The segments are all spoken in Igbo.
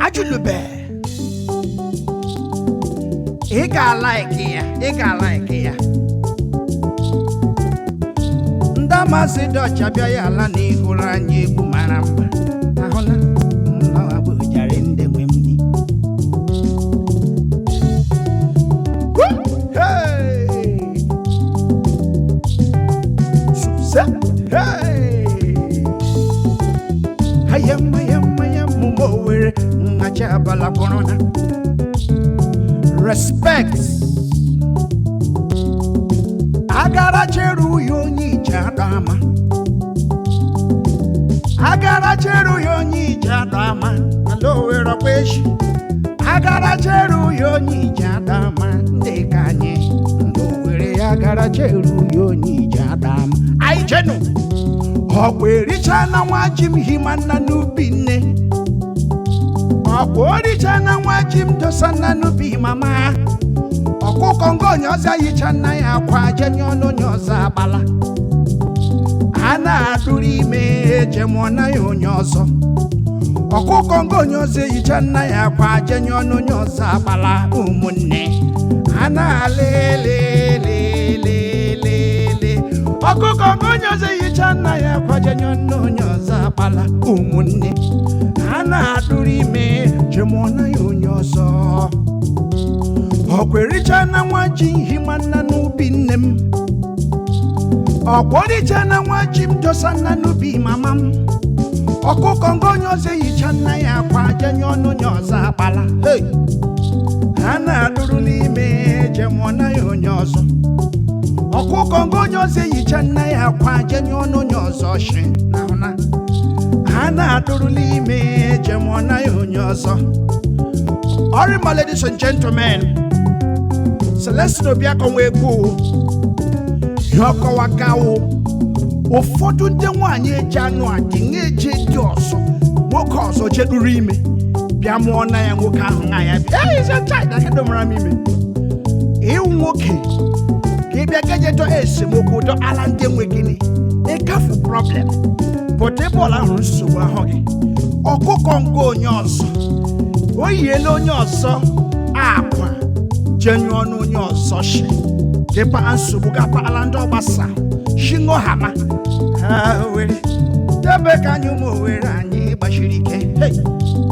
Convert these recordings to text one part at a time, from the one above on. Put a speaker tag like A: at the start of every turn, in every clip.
A: Ajulube. Ika like ya. Ndamasi docha bia ya ala na ihuru anya egwu mara mma. Ahụla na abụ jare ndị nwe m ni. Hey! Susa. Hey! Hayam mo were ngacha bala corona. Respect. Agara cheru yonyi chadama. Agara cheru yonyi chadama. Alo wera kweshi. Agara cheru yonyi chadama. Ndekanye. Ndo were agara cheru yonyi chadama. Ai chenu. Okwericha na nwajim himana n'ubine. Okwericha na nwajim dosana n'ubi mama. Ọkụkọ ngo onyeọzọ yicha nna ya akwa jenye ọnụ onyeọzọ agbala. A na-adụrụ ime ejemụọ na ya onyeọzọ. Ọkụkọ ngo onyeọzọ yicha nna ya akwa jenye ọnụ onyeọzọ agbala ụmụnne. A na-alelelelelele. Ọkụkọ ngo onyeọzọ yicha nna ya akwa jenye ọnụ onyeọzọ agbala ụmụnne. A na-adụrụ ime ejemụọ na ya onyeọzọ. Okwericha na nwaji himana n'ubi nne m. Okwericha na nwaji m dosa na n'ubi mama m. Ọkụkọ ngo onyeọzọ yicha nna ya akwa jenye ọnụ onyeọzọ agbala. Hey! Ha na-adụrụ n'ime jemụọ na ya onyeọzọ. Ọkụkọ ngo onyeọzọ yicha nna ya akwa jenye ọnụ onyeọzọ shi na. Ha na-adụrụ n'ime jemụọ na ya onyeọzọ. All my ladies and gentlemen, Celestino Biakonwe Ku Yoko Wakao ụfọdụ ndị nwaanyị eji anụ adị na-eji dị ọsọ nwoke ọzọ jeduru ime bịa mụọ na ya nwoke ahụ na ya bịa ize child aka domara m ime ịwụ nwoke ka ị bịa gajedo esemokwu dọ ala ndị nwe gịnị ịkafu problem pụta bọọlụ ahụ nsogbu ahụ gị ọkụkọ nke onye ọzọ o yiela onye ọzọ akwa jenye ọnụ onye ọzọ shi dịpa nsogbu gapa ala ndị ọgbasa shingo hama ha were debe ka anyị ụmụ owere anyị gbachiri ike hey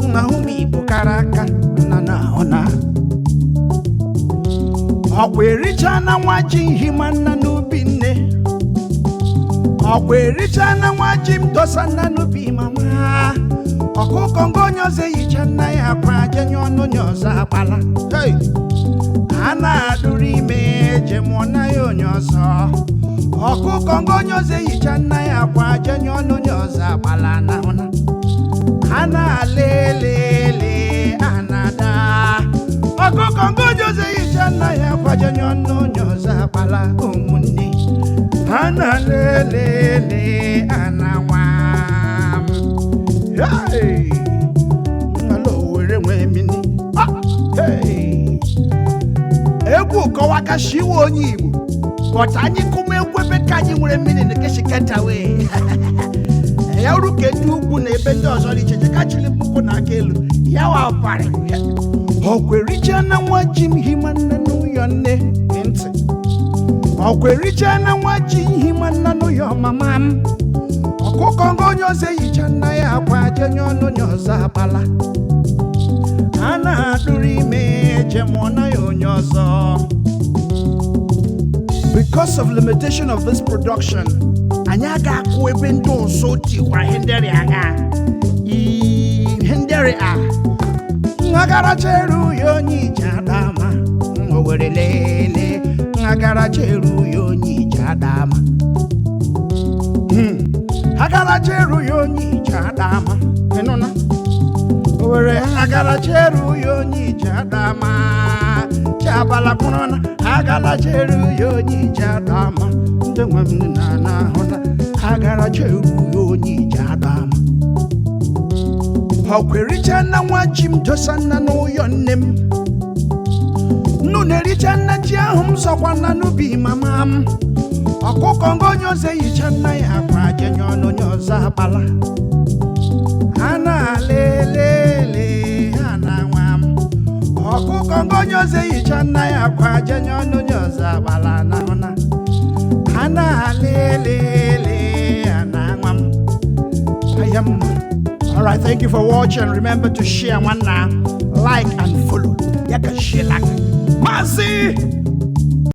A: nna ụmụ Igbo kara aka na ọ na ọkwa ericha na nwaji hima nna n'ubi nne ọkwa ericha na nwaji m dosa nna n'ubi mama ọkụkọ ngo onye ọzọ yicha nna ya akwa jenye ọnụ onye ọzọ agbala hey a na-adụrụ ime jemụọ na ya onye ọzọ ọkụkọ ngo onye ọzọ yicha nna ya akwa jenye ọnụ onye ọzọ agbala na hụna a na-alelele a na-ada ọkụkọ ngo onye ọzọ yicha nna ya akwa jenye ọnụ onye ọzọ agbala ụmụnne a na-alelele a na-awa hey hello were nwe mini hey egwu kọwaka shiwo onye Igbo but anyị kuma egwu ebe ka anyị nwere mini na keshiketa we ya uru ke ndị ugwu na ebe ndị ọzọ dị iche ka chili puku na aka elu ya wa pare ọkwericha na nwaji m hima nna n'ụyọ nne ntị ọkwericha na nwaji hima nna n'ụyọ mama m ọkụkọ ngo onye ọzọ yicha nna ya akwa jenye ọnụ onye ọzọ agbala a na-adụrụ ime jemụọ na ya onye ọzọ. Because of limitation of this production anyị ga-akụ ebe ndị ọzọ tiwara henderi agha henderi a ngagara cheru ya onye ije adama owere lele ngagara cheru ya onye ije adama agara cheru ya onye ije adama ịnụna owere agara cheru ya onye ije adama chabala kwụrụna agara cheru ya onye ije adama ndị nwe m na ahụna agara cheru ya onye ije adama ọkwericha na nwaji m dosa nna n'ụyọ nne m nnu na-ericha nna ji ahụ m zọkwa nna n'ubi mama m ọkụkọ ngo onye ọzọ yicha nna ya akwa jenye ọnụ onye ọzọ agbala a na-ala onyeọzọ ehicha nna ya akwa jenye ọnụ onyeọzọ agbala n'ahụna ana lele ana nwam ayam. All right, thank you for watching. Remember to share one now, like and follow. You can share like Mazi.